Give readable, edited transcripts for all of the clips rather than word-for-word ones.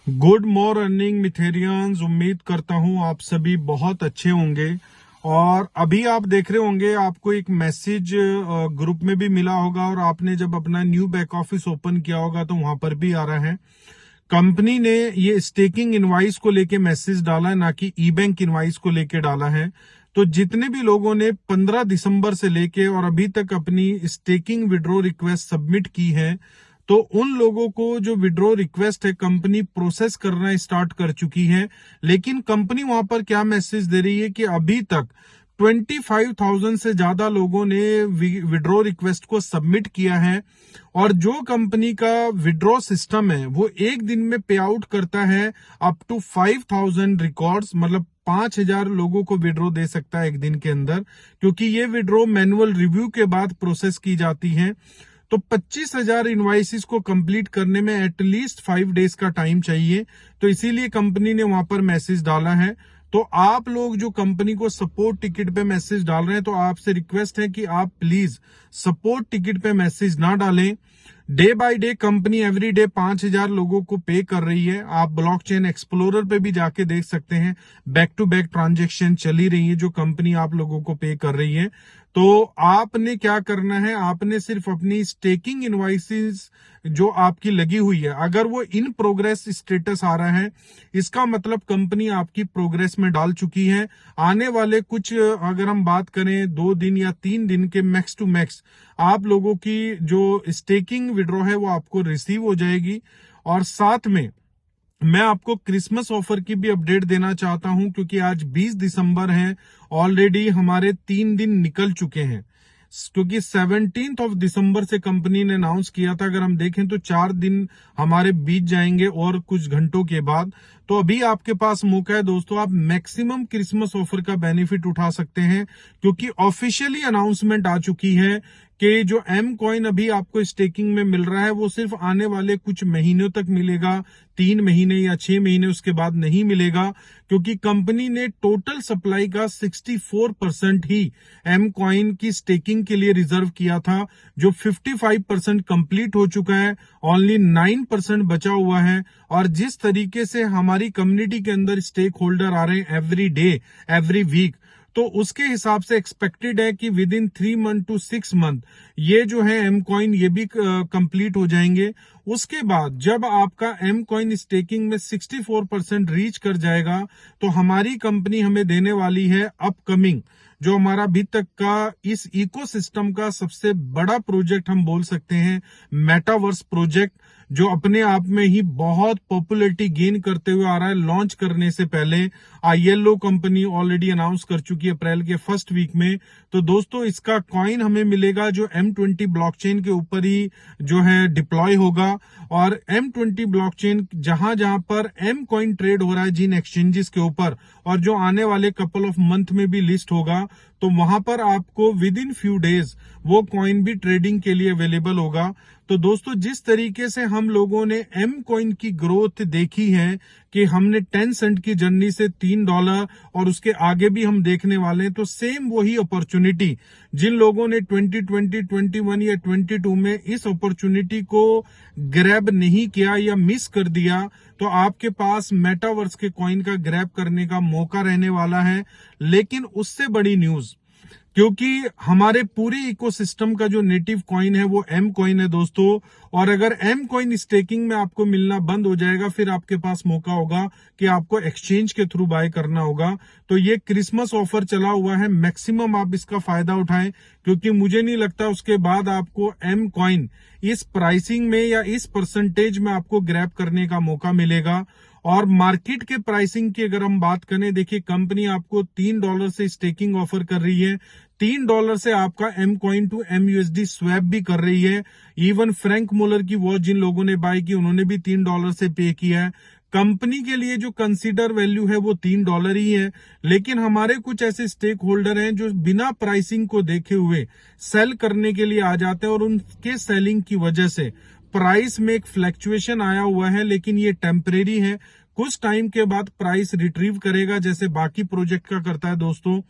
Good morning मिथेरियंस। उम्मीद करता हूं आप सभी बहुत अच्छे होंगे। और अभी आप देख रहे होंगे, आपको एक मैसेज ग्रुप में भी मिला होगा और आपने जब अपना न्यू बैक ऑफिस ओपन किया होगा तो वहां पर भी आ रहा है। कंपनी ने ये स्टेकिंग इनवाइस को लेके मैसेज डाला है, ना कि ई बैंक इनवाइस को लेके डाला है। तो जितने भी लोगों ने 15 दिसंबर से लेके और अभी तक अपनी स्टेकिंग विड्रॉ रिक्वेस्ट सबमिट की है, तो उन लोगों को जो विड्रॉ रिक्वेस्ट है कंपनी प्रोसेस करना स्टार्ट कर चुकी है। लेकिन कंपनी वहां पर क्या मैसेज दे रही है कि अभी तक 25,000 से ज्यादा लोगों ने विड्रॉ रिक्वेस्ट को सबमिट किया है। और जो कंपनी का विड्रॉ सिस्टम है वो एक दिन में पे आउट करता है अप टू 5,000 रिकॉर्ड्स, मतलब 5,000 लोगों को विड्रॉ दे सकता है एक दिन के अंदर, क्योंकि ये विड्रॉ मैनुअल रिव्यू के बाद प्रोसेस की जाती है। तो 25,000 इनवाइसिस को कंप्लीट करने में एटलीस्ट 5 डेज का टाइम चाहिए। तो इसीलिए कंपनी ने वहां पर मैसेज डाला है। तो आप लोग जो कंपनी को सपोर्ट टिकट पे मैसेज डाल रहे हैं, तो आपसे रिक्वेस्ट है कि आप प्लीज सपोर्ट टिकट पे मैसेज ना डालें। Day by day company every day 5,000 लोगों को पे कर रही है। आप ब्लॉकचेन एक्सप्लोरर पे भी जाके देख सकते हैं, बैक टू बैक ट्रांजेक्शन चली रही है जो कंपनी आप लोगों को पे कर रही है। तो आपने क्या करना है, आपने सिर्फ अपनी स्टेकिंग इनवाइसेस जो आपकी लगी हुई है, अगर वो इन प्रोग्रेस स्टेटस आ रहा है, इसका मतलब कंपनी आपकी प्रोग्रेस में डाल चुकी है। आने वाले कुछ, अगर हम बात करें 2 दिन या 3 दिन के मैक्स टू मैक्स, आप लोगों की जो स्टेकिंग विड्रॉ है वो आपको रिसीव हो जाएगी। और साथ में मैं आपको क्रिसमस ऑफर की भी अपडेट देना चाहता हूं, क्योंकि आज 20 दिसंबर है। ऑलरेडी हमारे 3 दिन निकल चुके हैं, क्योंकि 17 ऑफ दिसंबर से कंपनी ने अनाउंस किया था। अगर हम देखें तो 4 दिन हमारे बीत जाएंगे और कुछ घंटों के बाद। तो अभी आपके पास मौका है दोस्तों, आप मैक्सिमम क्रिसमस ऑफर का बेनिफिट उठा सकते हैं, क्योंकि ऑफिशियली अनाउंसमेंट आ चुकी है कि जो एम कॉइन अभी आपको स्टेकिंग में मिल रहा है वो सिर्फ आने वाले कुछ महीनों तक मिलेगा, 3 महीने या 6 महीने, उसके बाद नहीं मिलेगा। क्योंकि कंपनी ने टोटल सप्लाई का 64% ही एम कॉइन की स्टेकिंग के लिए रिजर्व किया था, जो 55% कंप्लीट हो चुका है, ओनली 9% बचा हुआ है। और जिस तरीके से हमारी कम्युनिटी के अंदर स्टेक होल्डर आ रहे हैं एवरी डे एवरी वीक, तो उसके हिसाब से एक्सपेक्टेड है कि within 3 month to 6 month ये जो है एम कॉइन ये भी कंप्लीट हो जाएंगे। उसके बाद जब आपका एम कॉइन स्टेकिंग में 64% रीच कर जाएगा, तो हमारी कंपनी हमें देने वाली है अपकमिंग, जो हमारा अभी तक का इस इकोसिस्टम का सबसे बड़ा प्रोजेक्ट हम बोल सकते हैं, मेटावर्स प्रोजेक्ट, जो अपने आप में ही बहुत पॉपुलैरिटी गेन करते हुए आ रहा है। लॉन्च करने से पहले आईएलओ कंपनी ऑलरेडी अनाउंस कर चुकी है अप्रैल के फर्स्ट वीक में। तो दोस्तों इसका कॉइन हमें मिलेगा जो M20 ब्लॉकचेन के ऊपर ही जो है डिप्लॉय होगा। और M20 ब्लॉकचेन जहां जहां पर एम कॉइन ट्रेड हो रहा है जिन एक्सचेंजेस के ऊपर, और जो आने वाले कपल ऑफ मंथ में भी लिस्ट होगा, तो वहां पर आपको विद इन फ्यू डेज वो कॉइन भी ट्रेडिंग के लिए अवेलेबल होगा। तो दोस्तों जिस तरीके से हम लोगों ने एम कॉइन की ग्रोथ देखी है कि हमने 10 सेंट की जर्नी से $3 और उसके आगे भी हम देखने वाले हैं, तो सेम वही अपॉर्चुनिटी जिन लोगों ने 2020, 21 या 22 में इस अपॉर्चुनिटी को ग्रैब नहीं किया या मिस कर दिया, तो आपके पास मेटावर्स के कॉइन का ग्रैब करने का मौका रहने वाला है। लेकिन उससे बड़ी न्यूज, क्योंकि हमारे पूरे इकोसिस्टम का जो नेटिव कॉइन है वो एम कॉइन है दोस्तों। और अगर एम कॉइन स्टेकिंग में आपको मिलना बंद हो जाएगा, फिर आपके पास मौका होगा कि आपको एक्सचेंज के थ्रू बाय करना होगा। तो ये क्रिसमस ऑफर चला हुआ है, मैक्सिमम आप इसका फायदा उठाएं, क्योंकि मुझे नहीं लगता उसके बाद आपको एम कॉइन इस प्राइसिंग में या इस परसेंटेज में आपको ग्रैब करने का मौका मिलेगा। और मार्केट के प्राइसिंग की अगर हम बात करें, देखिए कंपनी आपको $3 से स्टेकिंग ऑफर कर रही है, $3 से आपका M coin to MUSD swap भी कर रही है। इवन फ्रैंक मोलर की वॉच जिन लोगों ने बाय की उन्होंने भी $3 से पे किया है। कंपनी के लिए जो कंसीडर वैल्यू है वो $3 ही है। लेकिन हमारे कुछ ऐसे स्टेक होल्डर हैं जो बिना प्राइसिंग को देखे हुए सेल करने के लिए आ जाते हैं, और उनके सेलिंग की वजह से प्राइस में एक फ्लैक्चुएशन आया हुआ है। लेकिन ये टेम्परेरी है, कुछ टाइम के बाद प्राइस रिट्रीव करेगा, जैसे बाकी प्रोजेक्ट का करता है दोस्तों।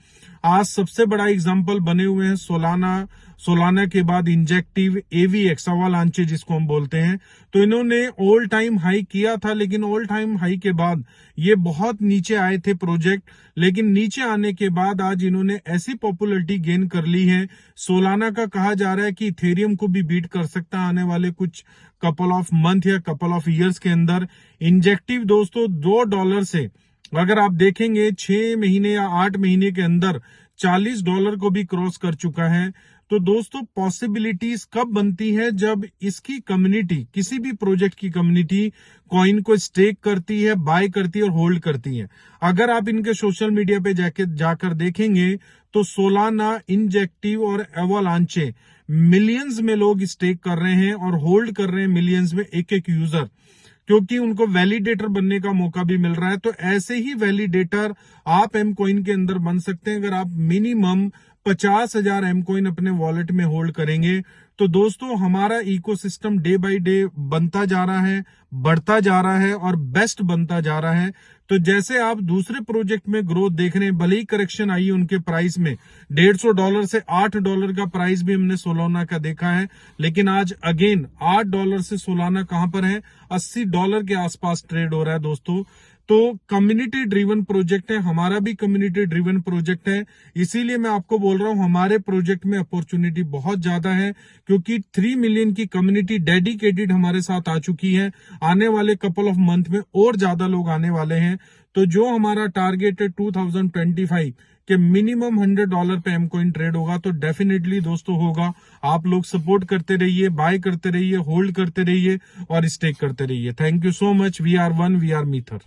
आज सबसे बड़ा एग्जांपल बने हुए हैं सोलाना के बाद इंजेक्टिव AVX अवालांचे जिसको हम बोलते हैं। तो इन्होंने ऑल टाइम हाई किया था, लेकिन ऑल टाइम हाई के बाद ये बहुत नीचे आए थे प्रोजेक्ट, लेकिन नीचे आने के बाद आज इन्होंने ऐसी पॉपुलैरिटी गेन कर ली है। सोलाना का कहा जा रहा है कि इथेरियम को भी बीट कर सकता है आने वाले कुछ कपल ऑफ मंथ या कपल ऑफ ईयर्स के अंदर। इंजेक्टिव दोस्तों $2 से अगर आप देखेंगे 6 महीने या 8 महीने के अंदर $40 को भी क्रॉस कर चुका है। तो दोस्तों पॉसिबिलिटीज कब बनती है, जब इसकी कम्युनिटी, किसी भी प्रोजेक्ट की कम्युनिटी कॉइन को स्टेक करती है, बाय करती है और होल्ड करती है। अगर आप इनके सोशल मीडिया पे जाकर देखेंगे तो सोलाना, इंजेक्टिव और एवालांचे मिलियंस में लोग स्टेक कर रहे हैं और होल्ड कर रहे हैं मिलियंस में एक एक यूजर, क्योंकि उनको वैलिडेटर बनने का मौका भी मिल रहा है। तो ऐसे ही वैलिडेटर आप एम कॉइन के अंदर बन सकते हैं अगर आप मिनिमम 50,000 एम कॉइन अपने वॉलेट में होल्ड करेंगे। तो दोस्तों हमारा इकोसिस्टम डे बाय डे बनता जा रहा है, बढ़ता जा रहा है और बेस्ट बनता जा रहा है। तो जैसे आप दूसरे प्रोजेक्ट में ग्रोथ देख रहे हैं, भले ही करेक्शन आई उनके प्राइस में, $150 से $8 का प्राइस भी हमने सोलाना का देखा है, लेकिन आज अगेन $8 से सोलाना कहां पर है, $80 के आसपास ट्रेड हो रहा है दोस्तों। तो कम्युनिटी ड्रिवन प्रोजेक्ट है, हमारा भी कम्युनिटी ड्रिवन प्रोजेक्ट है। इसीलिए मैं आपको बोल रहा हूं हमारे प्रोजेक्ट में अपॉर्चुनिटी बहुत ज्यादा है, क्योंकि 3 मिलियन की कम्युनिटी डेडिकेटेड हमारे साथ आ चुकी है। आने वाले कपल ऑफ मंथ में और ज्यादा लोग आने वाले हैं। तो जो हमारा टारगेट है 2025 के मिनिमम $100 पे एम कॉइन ट्रेड होगा, तो डेफिनेटली दोस्तों होगा। आप लोग सपोर्ट करते रहिए, बाय करते रहिए, होल्ड करते रहिए और स्टेक करते रहिए। Thank you so much. We are one, we are मीथर।